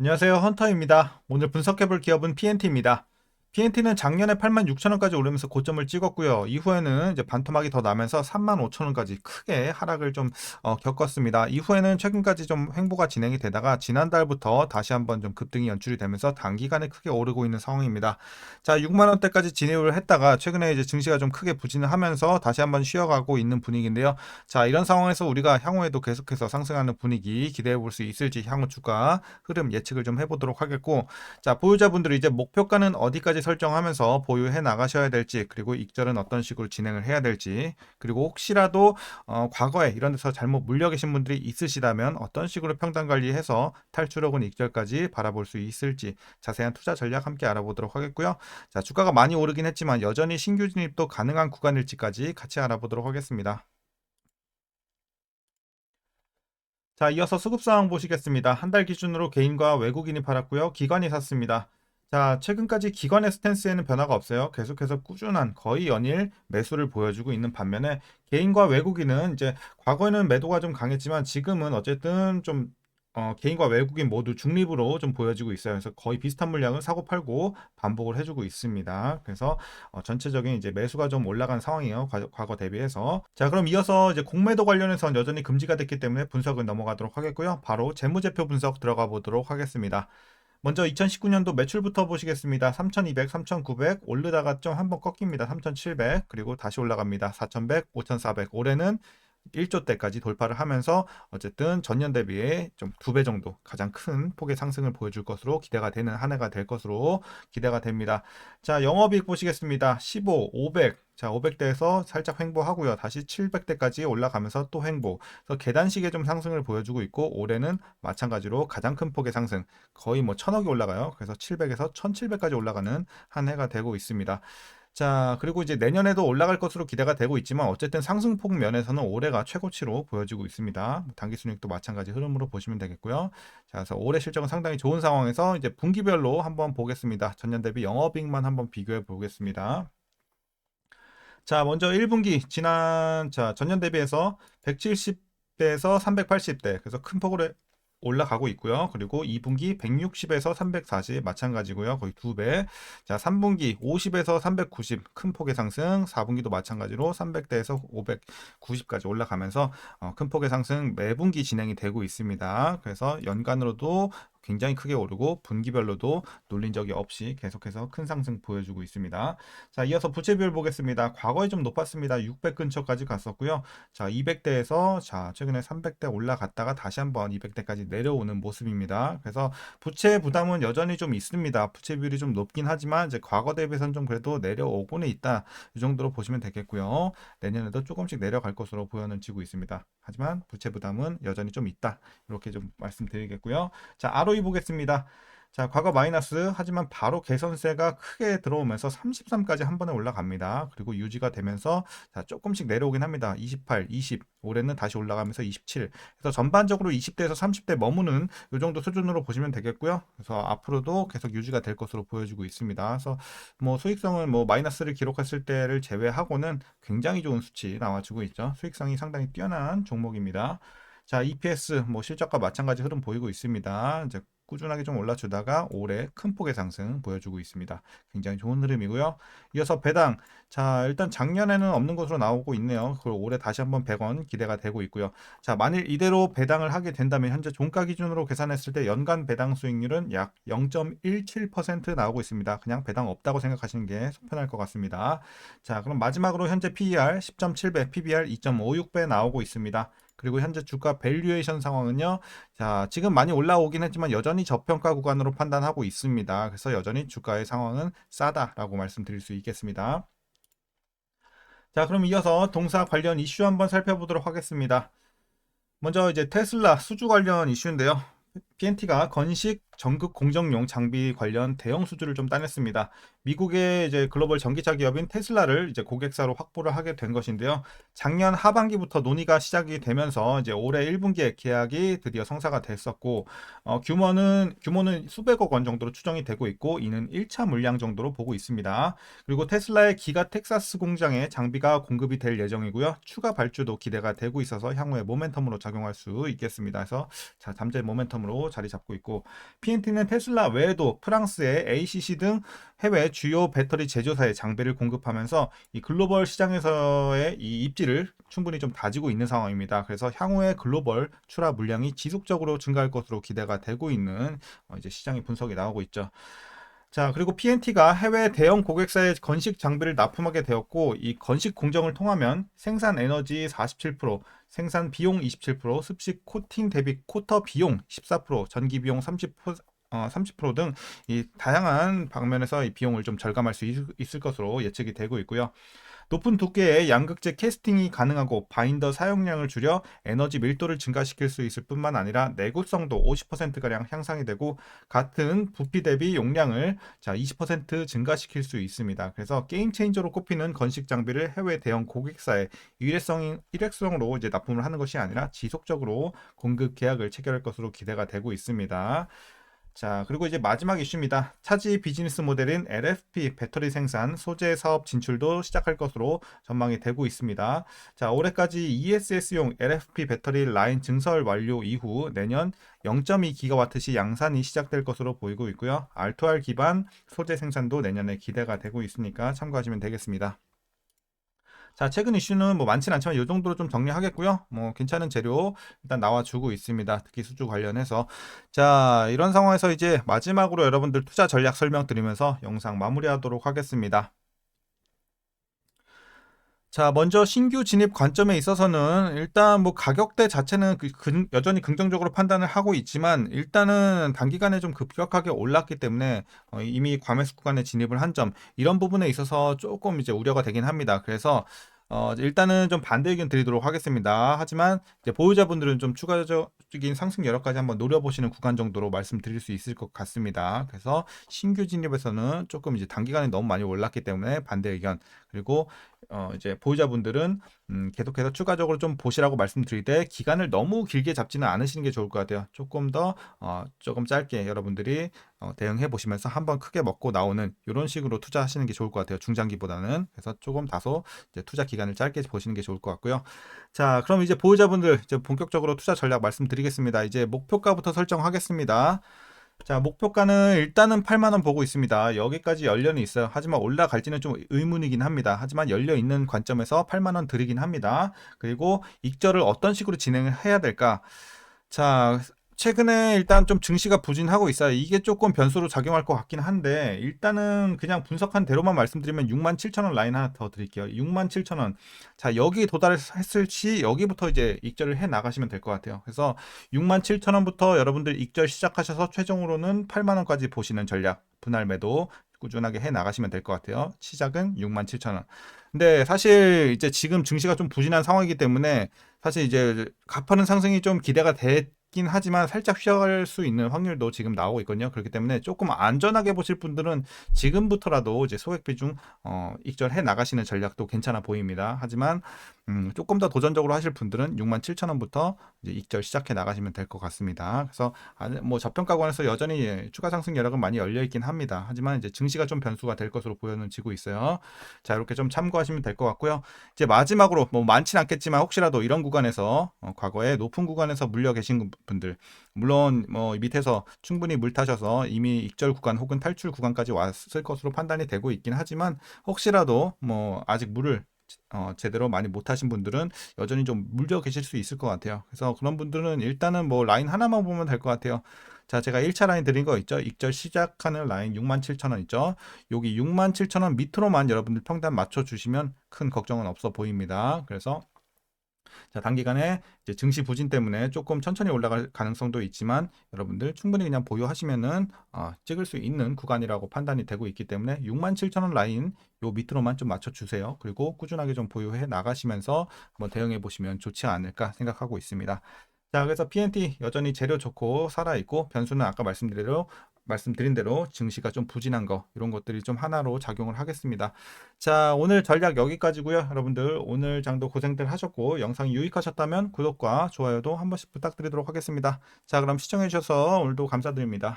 안녕하세요. 헌터입니다. 오늘 분석해볼 기업은 PNT입니다. PNT는 작년에 86,000원까지 오르면서 고점을 찍었고요. 이후에는 이제 반토막이 더 나면서 35,000원까지 크게 하락을 좀 겪었습니다. 이후에는 최근까지 좀 횡보가 진행이 되다가 지난달부터 다시 한번 좀 급등이 연출이 되면서 단기간에 크게 오르고 있는 상황입니다. 자, 6만 원대까지 진입을 했다가 최근에 이제 증시가 좀 크게 부진을 하면서 다시 한번 쉬어가고 있는 분위기인데요. 자, 이런 상황에서 우리가 향후에도 계속해서 상승하는 분위기 기대해 볼 수 있을지 향후 주가 흐름 예측을 좀 해보도록 하겠고, 자, 보유자분들이 이제 목표가는 어디까지 설정하면서 보유해 나가셔야 될지, 그리고 익절은 어떤 식으로 진행을 해야 될지, 그리고 혹시라도 과거에 이런 데서 잘못 물려 계신 분들이 있으시다면 어떤 식으로 평단 관리해서 탈출 혹은 익절까지 바라볼 수 있을지 자세한 투자 전략 함께 알아보도록 하겠고요. 자, 주가가 많이 오르긴 했지만 여전히 신규 진입도 가능한 구간일지까지 같이 알아보도록 하겠습니다. 자, 이어서 수급 상황 보시겠습니다. 한 달 기준으로 개인과 외국인이 팔았고요. 기관이 샀습니다. 자, 최근까지 기관의 스탠스에는 변화가 없어요. 계속해서 꾸준한 거의 연일 매수를 보여주고 있는 반면에 개인과 외국인은 이제 과거에는 매도가 좀 강했지만 지금은 어쨌든 좀 개인과 외국인 모두 중립으로 좀 보여지고 있어요. 그래서 거의 비슷한 물량을 사고 팔고 반복을 해주고 있습니다. 그래서 전체적인 이제 매수가 좀 올라간 상황이에요. 과거 대비해서. 자, 그럼 이어서 이제 공매도 관련해서는 여전히 금지가 됐기 때문에 분석을 넘어가도록 하겠고요. 바로 재무제표 분석 들어가 보도록 하겠습니다. 먼저 2019년도 매출부터 보시겠습니다. 3,200, 3,900 오르다가 좀 한번 꺾입니다. 3,700 그리고 다시 올라갑니다. 4,100, 5,400 올해는 1조 대까지 돌파를 하면서 어쨌든 전년 대비에 좀 2배 정도 가장 큰 폭의 상승을 보여줄 것으로 기대가 되는 한 해가 될 것으로 기대가 됩니다. 자, 영업이익 보시겠습니다. 15, 500. 자, 500대에서 살짝 횡보하고요. 다시 700대까지 올라가면서 또 횡보. 그래서 계단식의 좀 상승을 보여주고 있고 올해는 마찬가지로 가장 큰 폭의 상승. 거의 뭐 1,000억이 올라가요. 그래서 700에서 1,700까지 올라가는 한 해가 되고 있습니다. 자, 그리고 이제 내년에도 올라갈 것으로 기대가 되고 있지만 어쨌든 상승폭 면에서는 올해가 최고치로 보여지고 있습니다. 뭐 단기 순이익도 마찬가지 흐름으로 보시면 되겠고요. 자, 그래서 올해 실적은 상당히 좋은 상황에서 이제 분기별로 한번 보겠습니다. 전년 대비 영업이익만 한번 비교해 보겠습니다. 자, 먼저 1분기 전년 대비해서 170대에서 380대. 그래서 큰 폭으로 올라가고 있고요. 그리고 2분기 160에서 340 마찬가지고요. 거의 2배. 자, 3분기 50에서 390 큰 폭의 상승. 4분기도 마찬가지로 300대에서 590까지 올라가면서 큰 폭의 상승 매분기 진행이 되고 있습니다. 그래서 연간으로도 굉장히 크게 오르고 분기별로도 눌린 적이 없이 계속해서 큰 상승 보여주고 있습니다. 자, 이어서 부채 비율 보겠습니다. 과거에 좀 높았습니다. 600 근처까지 갔었고요. 자, 200대에서 최근에 300대 올라갔다가 다시 한번 200대까지 내려오는 모습입니다. 그래서 부채 부담은 여전히 좀 있습니다. 부채 비율이 좀 높긴 하지만 이제 과거 대비해서는 좀 그래도 내려오고는 있다. 이 정도로 보시면 되겠고요. 내년에도 조금씩 내려갈 것으로 보여지고 있습니다. 하지만 부채 부담은 여전히 좀 있다. 이렇게 좀 말씀드리겠고요. 자, ROE 보겠습니다. 자, 과거 마이너스 하지만 바로 개선세가 크게 들어오면서 33까지 한 번에 올라갑니다. 그리고 유지가 되면서 자, 조금씩 내려오긴 합니다. 28, 20 올해는 다시 올라가면서 27. 그래서 전반적으로 20대에서 30대 머무는 이 정도 수준으로 보시면 되겠고요. 그래서 앞으로도 계속 유지가 될 것으로 보여지고 있습니다. 그래서 뭐 수익성은 뭐 마이너스를 기록했을 때를 제외하고는 굉장히 좋은 수치 나와주고 있죠. 수익성이 상당히 뛰어난 종목입니다. 자, EPS 뭐 실적과 마찬가지 흐름 보이고 있습니다. 이제 꾸준하게 좀 올라주다가 올해 큰 폭의 상승 보여주고 있습니다. 굉장히 좋은 흐름이고요. 이어서 배당. 자, 일단 작년에는 없는 것으로 나오고 있네요. 그리고 올해 다시 한번 100원 기대가 되고 있고요. 자, 만일 이대로 배당을 하게 된다면 현재 종가 기준으로 계산했을 때 연간 배당 수익률은 약 0.17% 나오고 있습니다. 그냥 배당 없다고 생각하시는 게 속편할 것 같습니다. 자, 그럼 마지막으로 현재 PER 10.7배, PBR 2.56배 나오고 있습니다. 그리고 현재 주가 밸류에이션 상황은요. 자, 지금 많이 올라오긴 했지만 여전히 저평가 구간으로 판단하고 있습니다. 그래서 여전히 주가의 상황은 싸다라고 말씀드릴 수 있겠습니다. 자, 그럼 이어서 동사 관련 이슈 한번 살펴보도록 하겠습니다. 먼저 이제 테슬라 수주 관련 이슈인데요. PNT가 건식 전극 공정용 장비 관련 대형 수주를 좀 따냈습니다. 미국의 이제 글로벌 전기차 기업인 테슬라를 이제 고객사로 확보를 하게 된 것인데요. 작년 하반기부터 논의가 시작이 되면서 이제 올해 1분기에 계약이 드디어 성사가 됐었고, 규모는 수백억 원 정도로 추정이 되고 있고, 이는 1차 물량 정도로 보고 있습니다. 그리고 테슬라의 기가 텍사스 공장에 장비가 공급이 될 예정이고요. 추가 발주도 기대가 되고 있어서 향후에 모멘텀으로 작용할 수 있겠습니다. 그래서 자, 잠재 모멘텀으로 상승으로 자리 잡고 있고, PNT는 테슬라 외에도 프랑스의 ACC 등 해외 주요 배터리 제조사에 장비를 공급하면서 이 글로벌 시장에서의 이 입지를 충분히 좀 다지고 있는 상황입니다. 그래서 향후에 글로벌 출하 물량이 지속적으로 증가할 것으로 기대가 되고 있는 이제 시장의 분석이 나오고 있죠. 자, 그리고 PNT가 해외 대형 고객사의 건식 장비를 납품하게 되었고, 이 건식 공정을 통하면 생산 에너지 47%, 생산 비용 27%, 습식 코팅 대비 쿼터 비용 14%, 전기 비용 30%등 이 다양한 방면에서 이 비용을 좀 절감할 수 있을 것으로 예측이 되고 있고요. 높은 두께의 양극재 캐스팅이 가능하고 바인더 사용량을 줄여 에너지 밀도를 증가시킬 수 있을 뿐만 아니라 내구성도 50%가량 향상이 되고, 같은 부피 대비 용량을 20% 증가시킬 수 있습니다. 그래서 게임 체인저로 꼽히는 건식 장비를 해외 대형 고객사에 일회성으로 이제 납품을 하는 것이 아니라 지속적으로 공급 계약을 체결할 것으로 기대가 되고 있습니다. 자, 그리고 이제 마지막 이슈입니다. 차지 비즈니스 모델인 LFP 배터리 생산, 소재 사업 진출도 시작할 것으로 전망이 되고 있습니다. 자, 올해까지 ESS용 LFP 배터리 라인 증설 완료 이후 내년 0.2GW시 양산이 시작될 것으로 보이고 있고요. R2R 기반 소재 생산도 내년에 기대가 되고 있으니까 참고하시면 되겠습니다. 자, 최근 이슈는 뭐 많진 않지만 이 정도로 좀 정리하겠고요. 뭐 괜찮은 재료 일단 나와주고 있습니다. 특히 수주 관련해서. 자, 이런 상황에서 이제 마지막으로 여러분들 투자 전략 설명드리면서 영상 마무리하도록 하겠습니다. 자, 먼저 신규 진입 관점에 있어서는 일단 뭐 가격대 자체는 여전히 긍정적으로 판단을 하고 있지만, 일단은 단기간에 좀 급격하게 올랐기 때문에 이미 과매수 구간에 진입을 한 점, 이런 부분에 있어서 조금 이제 우려가 되긴 합니다. 그래서 일단은 좀 반대 의견 드리도록 하겠습니다. 하지만 이제 보유자분들은 좀 추가적인 상승 여력까지 한번 노려보시는 구간 정도로 말씀드릴 수 있을 것 같습니다. 그래서 신규 진입에서는 조금 이제 단기간에 너무 많이 올랐기 때문에 반대 의견, 그리고 이제 보유자분들은 계속해서 추가적으로 좀 보시라고 말씀드리되, 기간을 너무 길게 잡지는 않으시는 게 좋을 것 같아요. 조금 더 조금 짧게 여러분들이 대응해 보시면서 한번 크게 먹고 나오는 이런 식으로 투자하시는 게 좋을 것 같아요. 중장기보다는. 그래서 조금 다소 이제 투자 기간을 짧게 보시는 게 좋을 것 같고요. 자, 그럼 이제 보유자분들 이제 본격적으로 투자 전략 말씀드리겠습니다. 이제 목표가부터 설정하겠습니다. 자, 목표가는 일단은 8만원 보고 있습니다. 여기까지 연련이 있어요. 하지만 올라갈지는 좀 의문이긴 합니다. 하지만 열려 있는 관점에서 8만원 드리긴 합니다. 그리고 익절을 어떤 식으로 진행을 해야 될까? 자, 최근에 일단 좀 증시가 부진하고 있어요. 이게 조금 변수로 작용할 것 같긴 한데, 일단은 그냥 분석한 대로만 말씀드리면 67,000원 라인 하나 더 드릴게요. 67,000원. 자, 여기 도달했을 시 여기부터 이제 익절을 해 나가시면 될 것 같아요. 그래서 67,000원부터 여러분들 익절 시작하셔서 최종으로는 8만원까지 보시는 전략, 분할 매도 꾸준하게 해 나가시면 될 것 같아요. 시작은 67,000원. 근데 사실 이제 지금 증시가 좀 부진한 상황이기 때문에 사실 이제 가파른 상승이 좀 기대가 되긴 하지만 살짝 쉬어갈 수 있는 확률도 지금 나오고 있거든요. 그렇기 때문에 조금 안전하게 보실 분들은 지금부터라도 이제 소액 비중 익절해 나가시는 전략도 괜찮아 보입니다. 하지만 조금 더 도전적으로 하실 분들은 67,000원부터 이제 익절 시작해 나가시면 될 것 같습니다. 그래서 뭐 저평가권에서 여전히 추가 상승 여력은 많이 열려 있긴 합니다. 하지만 이제 증시가 좀 변수가 될 것으로 보여지고 있어요. 자, 이렇게 좀 참고하시면 될 것 같고요. 이제 마지막으로 뭐 많진 않겠지만 혹시라도 이런 구간에서 과거에 높은 구간에서 물려 계신 분들, 물론 뭐 밑에서 충분히 물 타셔서 이미 익절 구간 혹은 탈출 구간까지 왔을 것으로 판단이 되고 있긴 하지만, 혹시라도 뭐 아직 물을 제대로 많이 못 하신 분들은 여전히 좀 물려 계실 수 있을 것 같아요. 그래서 그런 분들은 일단은 뭐 라인 하나만 보면 될 것 같아요. 자, 제가 1차 라인 드린 거 있죠? 익절 시작하는 라인 67,000원 있죠? 여기 67,000원 밑으로만 여러분들 평단 맞춰주시면 큰 걱정은 없어 보입니다. 그래서 자, 단기간에 이제 증시 부진 때문에 조금 천천히 올라갈 가능성도 있지만, 여러분들 충분히 그냥 보유하시면은 찍을 수 있는 구간이라고 판단이 되고 있기 때문에 67,000원 라인 요 밑으로만 좀 맞춰주세요. 그리고 꾸준하게 좀 보유해 나가시면서 한번 대응해 보시면 좋지 않을까 생각하고 있습니다. 자, 그래서 PNT 여전히 재료 좋고 살아있고, 변수는 아까 말씀드린 대로 증시가 좀 부진한 거, 이런 것들이 좀 하나로 작용을 하겠습니다. 자, 오늘 전략 여기까지고요. 여러분들 오늘 장도 고생들 하셨고, 영상이 유익하셨다면 구독과 좋아요도 한 번씩 부탁드리도록 하겠습니다. 자, 그럼 시청해 주셔서 오늘도 감사드립니다.